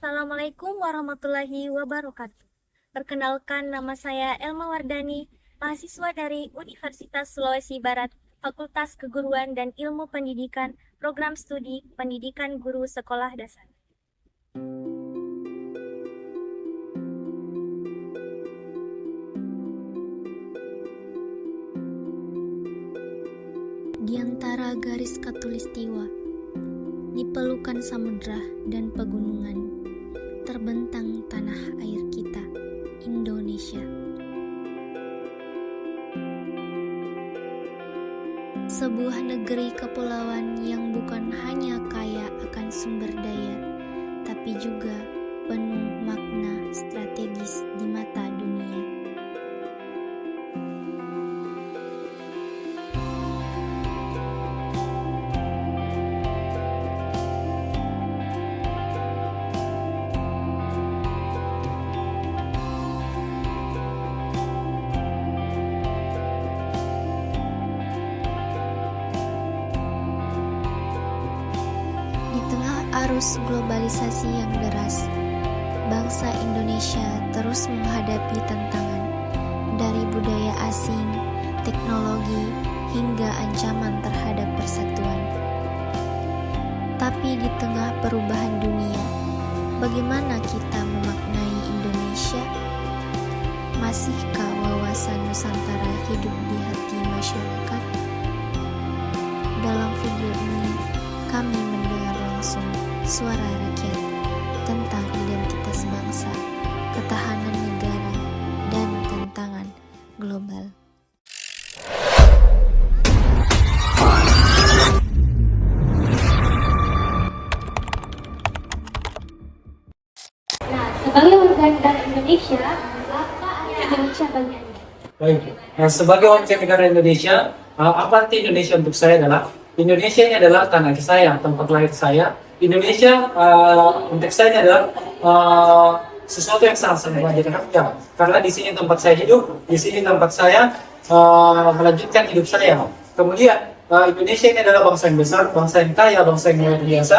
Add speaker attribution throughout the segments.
Speaker 1: Assalamualaikum warahmatullahi wabarakatuh. Perkenalkan, nama saya Elma Wardani, mahasiswa dari Universitas Sulawesi Barat, Fakultas Keguruan dan Ilmu Pendidikan, Program Studi Pendidikan Guru Sekolah Dasar.
Speaker 2: Di antara garis khatulistiwa, di pelukan samudra dan pegunungan, terbentang tanah air kita, Indonesia. Sebuah negeri kepulauan yang bukan hanya kaya akan sumber daya, tapi juga penuh makna strategis di mata dunia. Di tengah arus globalisasi yang deras, bangsa Indonesia terus menghadapi tantangan dari budaya asing, teknologi, hingga ancaman terhadap persatuan. Tapi di tengah perubahan dunia, bagaimana kita memaknai Indonesia? Masihkah wawasan Nusantara hidup di hati masyarakat? Dalam video ini, kami mendengar langsung suara rakyat tentang identitas bangsa, ketahanan negara, dan tantangan global.
Speaker 1: Nah, sebagai warga negara Indonesia, apa arti Indonesia bagi Anda?
Speaker 3: Baik, nah, sebagai warga negara Indonesia, apa arti Indonesia untuk saya adalah Indonesia ini adalah tanah air saya, tempat lahir saya. Indonesia untuk saya ini adalah sesuatu yang sangat menyenangkan karena di sini tempat saya hidup, di sini tempat saya melanjutkan hidup saya. Kemudian Indonesia ini adalah bangsa yang besar, bangsa yang kaya, bangsa yang luar biasa,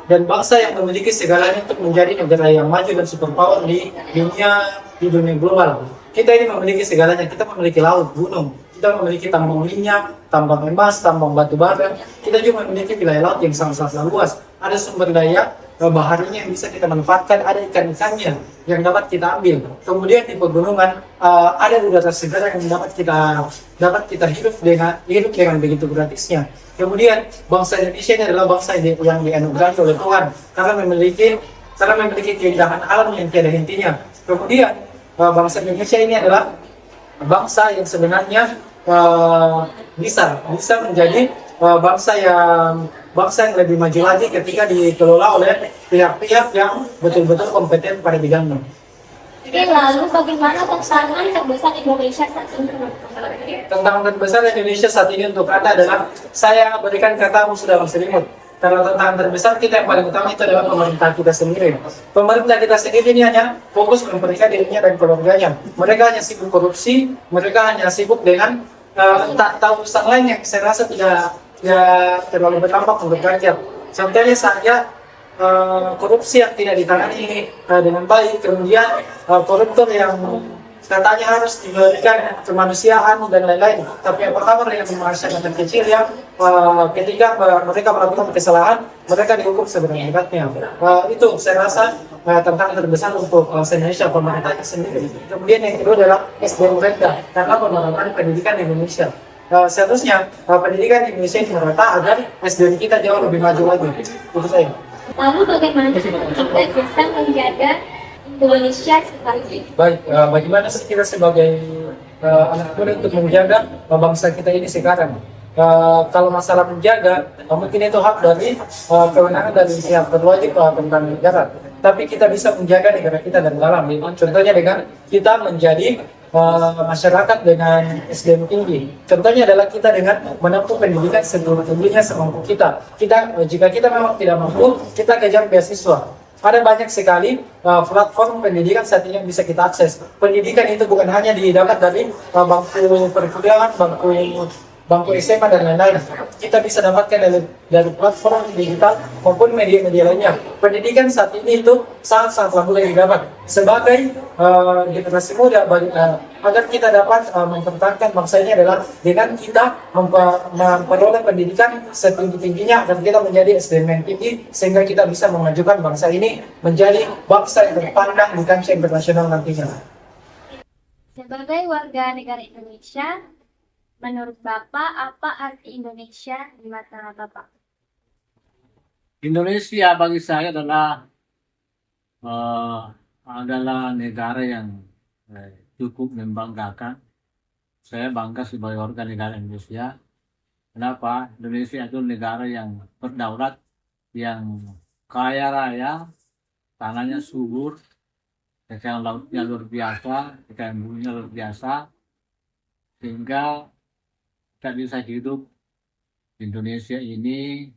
Speaker 3: dan bangsa yang memiliki segalanya untuk menjadi negara yang maju dan superpower di dunia global. Kita ini memiliki segalanya. Kita memiliki laut, gunung, kita memiliki tambang minyak, tambang emas, tambang batu bara. Kita juga memiliki wilayah laut yang sangat-sangat luas. Ada sumber daya baharinya yang bisa kita manfaatkan, ada ikan-ikannya yang dapat kita ambil. Kemudian di pegunungan ada udara segar yang dapat kita hidup dengan begitu gratisnya. Kemudian bangsa Indonesia ini adalah bangsa yang dianugerahi oleh Tuhan karena memiliki keindahan alam yang tiada hentinya. Kemudian bangsa Indonesia ini adalah bangsa yang sebenarnya bisa menjadi bangsa yang lebih maju lagi ketika dikelola oleh pihak-pihak yang betul-betul kompeten pada bidangnya.
Speaker 1: Oke, lalu bagaimana tantangan terbesar Indonesia saat ini?
Speaker 3: Tantangan terbesar Indonesia saat ini untuk Anda adalah saya berikan katamu sudah selimut. Karena tantangan terbesar kita yang paling utama itu adalah pemerintah kita sendiri. Pemerintah kita sendiri ini hanya fokus memperbaiki dirinya dan keluarganya. Mereka hanya sibuk korupsi, mereka hanya sibuk dengan tak tahu urusan lain yang saya rasa tidak terlalu berdampak untuk rakyat. Contohnya saja korupsi yang tidak ditangani dengan baik, kemudian koruptor yang katanya harus diberikan kemanusiaan dan lain-lain. Tapi apa kabar dengan masyarakat kecil yang ketika mereka melakukan kesalahan, mereka dihukum seberat-beratnya. Itu saya rasa tantangan terbesar untuk Indonesia, pemerintah sendiri. Kemudian yang kedua adalah SDM mereka, karena pemerataan pendidikan di Indonesia. Seharusnya pendidikan di Indonesia ini merata agar SDM kita jauh lebih maju lagi. Itu saya.
Speaker 1: Lalu bagaimana kita bisa menjaga Indonesia sebagai
Speaker 3: Baik, bagaimana sih kita sebagai anak muda untuk menjaga bangsa kita ini sekarang? Kalau masalah menjaga, mungkin itu hak dari kewenangan dari pihak berwajib tentang negara. Tapi kita bisa menjaga negara kita dari dalam. Contohnya dengan kita menjadi masyarakat dengan SDM tinggi. Contohnya adalah kita dengan menempuh pendidikan seluruh-tingginya semampu kita. Jika kita memang tidak mampu, kita kejar beasiswa. Ada banyak sekali platform pendidikan saat ini yang bisa kita akses. Pendidikan itu bukan hanya didapat dari bangku perkuliahan, bangku bangku SMA dan lain-lain. Kita bisa dapatkan dari platform digital maupun media-media lainnya. Pendidikan saat ini itu sangat-sangat mudah didapat. Sebagai generasi muda, agar kita dapat mempertahankan bangsa ini adalah dengan kita memperoleh pendidikan setinggi-tingginya dan kita menjadi SDM yang tinggi sehingga kita bisa memajukan bangsa ini menjadi bangsa yang terpandang di kancah internasional nantinya.
Speaker 1: Sebagai warga negara Indonesia, menurut Bapak apa arti Indonesia di mata Bapak?
Speaker 4: Indonesia bagi saya adalah negara yang cukup membanggakan. Saya bangga sebagai warga negara Indonesia. Kenapa? Indonesia itu negara yang berdaulat, yang kaya raya, tanahnya subur, kekayaan lautnya luar biasa, kekayaan buminya luar biasa, sehingga kita bisa hidup di Indonesia ini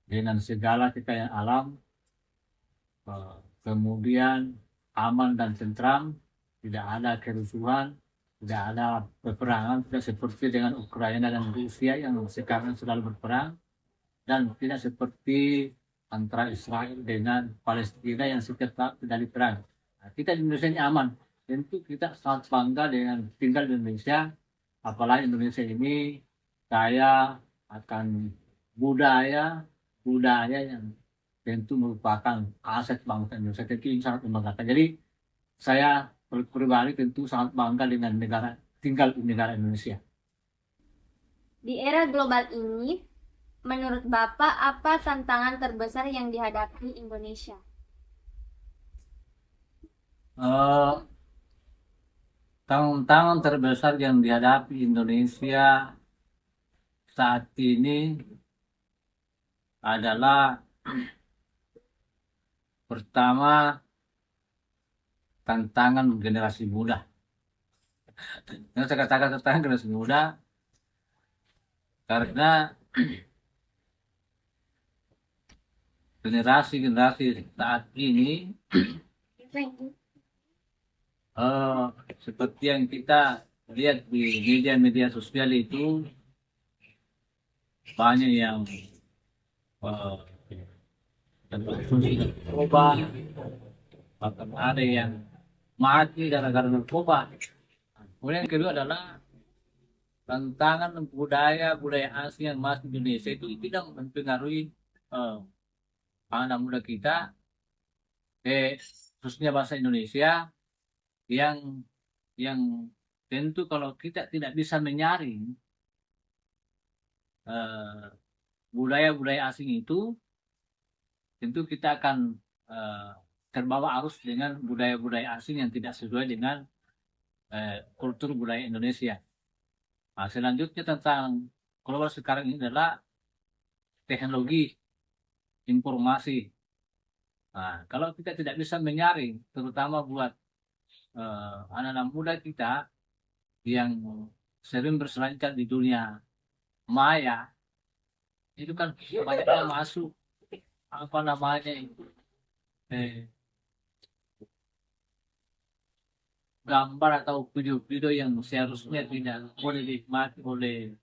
Speaker 4: dengan segala kekayaan alam, kemudian aman dan tentram, tidak ada kerusuhan, tidak ada peperangan, tidak seperti dengan Ukraina dan Rusia yang sekarang selalu berperang, dan tidak seperti antara Israel dengan Palestina yang sekitar terjadi perang. Nah, kita di Indonesia ini aman. Tentu kita sangat bangga dengan tinggal di Indonesia, apalagi Indonesia ini kaya akan budaya yang tentu merupakan aset bangsa Indonesia. Tentu ini sangat membanggakan. Jadi saya pribadi tentu sangat bangga dengan tinggal di negara Indonesia.
Speaker 1: Di era global ini, menurut Bapak apa tantangan terbesar yang dihadapi Indonesia?
Speaker 4: Tantangan terbesar yang dihadapi Indonesia saat ini adalah pertama, tantangan generasi muda. Yang saya katakan tantangan generasi muda karena generasi saat ini seperti yang kita lihat di media sosial itu banyak yang narkoba, bahkan ada yang mati gara-gara narkoba. Kemudian yang kedua adalah tantangan budaya asing yang masuk di Indonesia itu tidak mempengaruhi anak muda kita, khususnya bahasa Indonesia yang tentu kalau kita tidak bisa menyaring budaya asing itu, tentu kita akan terbawa arus dengan budaya asing yang tidak sesuai dengan kultur budaya Indonesia. Nah, selanjutnya tentang global sekarang ini adalah teknologi informasi. Nah, kalau kita tidak bisa menyaring, terutama buat anak-anak muda kita yang sering berselancar di dunia maya, itu kan banyak yang masuk gambar atau video-video yang seharusnya tidak boleh dinikmati oleh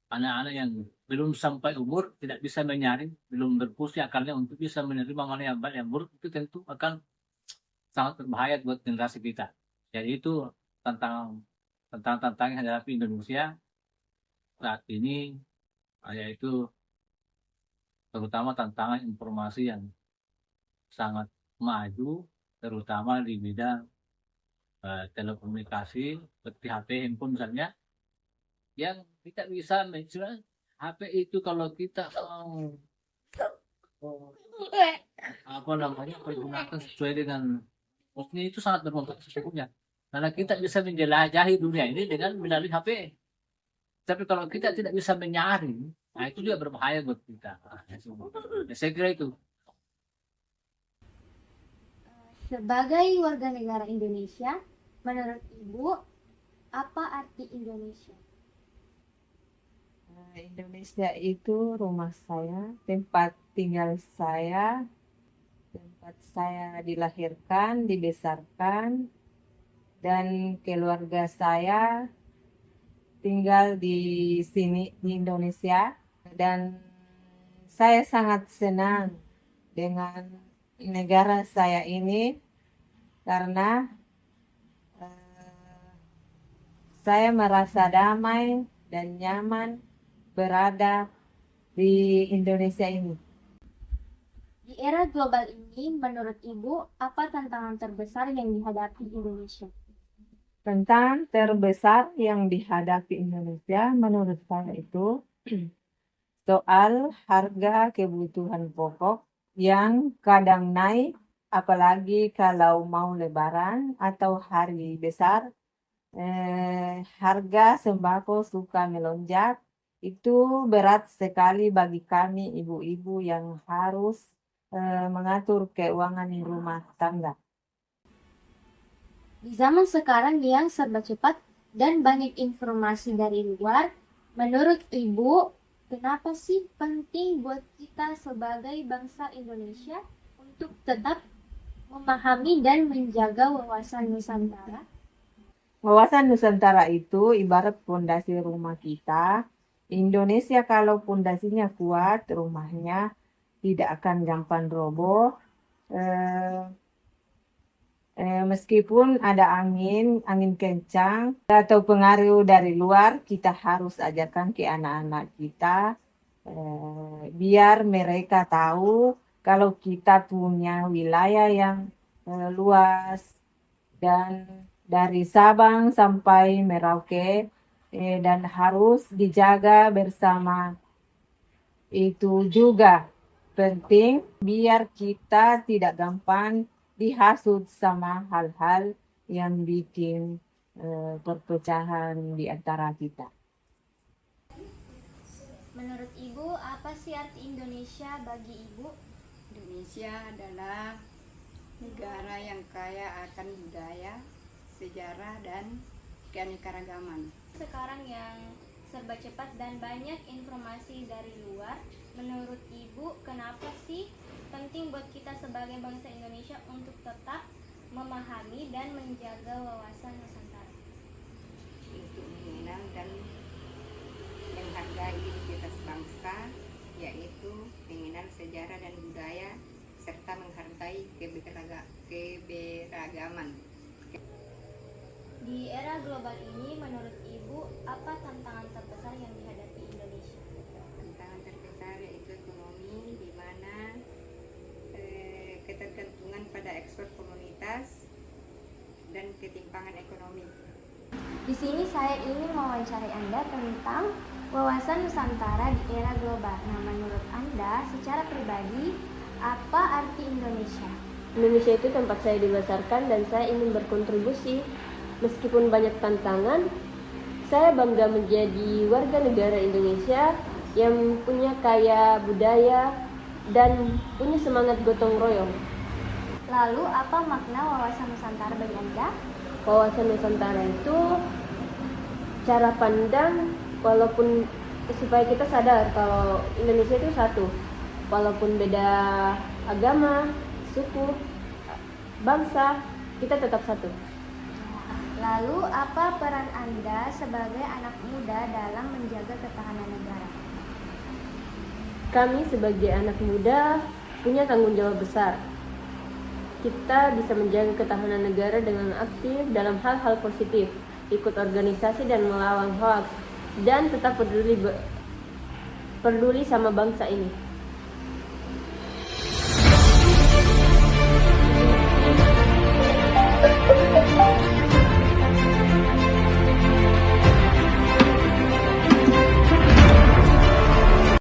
Speaker 4: anak-anak yang belum sampai umur, tidak bisa menyaring, belum berfungsi akalnya untuk bisa menerima mana yang baik yang buruk, itu tentu akan sangat berbahaya buat generasi kita. Jadi itu tantangan yang dihadapi Indonesia saat ini, yaitu terutama tantangan informasi yang sangat maju, terutama di bidang telekomunikasi seperti HP, handphone misalnya, yang kita bisa menjual HP itu kalau kita pergunakan sesuai dengan maksudnya, itu sangat bermanfaat sesungguhnya, karena kita bisa menjelajahi dunia ini dengan melalui HP. Tapi kalau kita tidak bisa menyaring, nah itu juga berbahaya buat kita. Saya kira itu.
Speaker 1: Sebagai warga negara Indonesia, menurut Ibu, apa arti Indonesia?
Speaker 5: Indonesia itu rumah saya, tempat tinggal saya, tempat saya dilahirkan, dibesarkan, dan keluarga saya tinggal di sini di Indonesia, dan saya sangat senang dengan negara saya ini karena saya merasa damai dan nyaman berada di Indonesia ini.
Speaker 1: Di era global ini, menurut Ibu, apa tantangan terbesar yang dihadapi Indonesia?
Speaker 5: Tantangan terbesar yang dihadapi Indonesia menurut saya itu soal harga kebutuhan pokok yang kadang naik, apalagi kalau mau lebaran atau hari besar. Harga sembako suka melonjak. Itu berat sekali bagi kami ibu-ibu yang harus mengatur keuangan rumah tangga.
Speaker 1: Di zaman sekarang yang serba cepat dan banyak informasi dari luar, menurut Ibu, kenapa sih penting buat kita sebagai bangsa Indonesia untuk tetap memahami dan menjaga wawasan Nusantara?
Speaker 5: Wawasan Nusantara itu ibarat pondasi rumah kita. Indonesia kalau pondasinya kuat, rumahnya tidak akan gampang roboh. Meskipun ada angin kencang atau pengaruh dari luar, kita harus ajarkan ke anak-anak kita biar mereka tahu kalau kita punya wilayah yang luas, dan dari Sabang sampai Merauke, dan harus dijaga bersama. Itu juga penting biar kita tidak gampang dihasut sama hal-hal yang bikin perpecahan di antara kita.
Speaker 1: Menurut Ibu, apa sih arti Indonesia bagi Ibu?
Speaker 6: Indonesia adalah negara yang kaya akan budaya, sejarah, dan keanekaragaman.
Speaker 1: Sekarang yang serba cepat dan banyak informasi dari luar, menurut Ibu, kenapa sih penting buat kita sebagai bangsa Indonesia untuk tetap memahami dan menjaga wawasan Nusantara?
Speaker 6: Untuk mengenal dan menghargai identitas bangsa, yaitu mengenal sejarah dan budaya, serta menghargai keberagaman.
Speaker 1: Di era global ini, menurut Ibu, apa tantangan terbesar yang dihadapi Indonesia?
Speaker 6: Tantangan terbesar yaitu ekonomi, di mana ketergantungan pada ekspor komoditas dan ketimpangan ekonomi.
Speaker 1: Di sini saya ingin mewawancari Anda tentang wawasan Nusantara di era global. Nah, menurut Anda, secara pribadi, apa arti Indonesia?
Speaker 7: Indonesia itu tempat saya dibesarkan dan saya ingin berkontribusi. Meskipun banyak tantangan, saya bangga menjadi warga negara Indonesia yang punya kaya budaya dan punya semangat gotong royong.
Speaker 1: Lalu, apa makna wawasan Nusantara bagi Anda?
Speaker 7: Wawasan Nusantara itu cara pandang, walaupun supaya kita sadar kalau Indonesia itu satu, walaupun beda agama, suku, bangsa, kita tetap satu.
Speaker 1: Lalu, apa peran Anda sebagai anak muda dalam menjaga ketahanan negara?
Speaker 7: Kami sebagai anak muda punya tanggung jawab besar. Kita bisa menjaga ketahanan negara dengan aktif dalam hal-hal positif, ikut organisasi dan melawan hoaks, dan tetap peduli sama bangsa ini.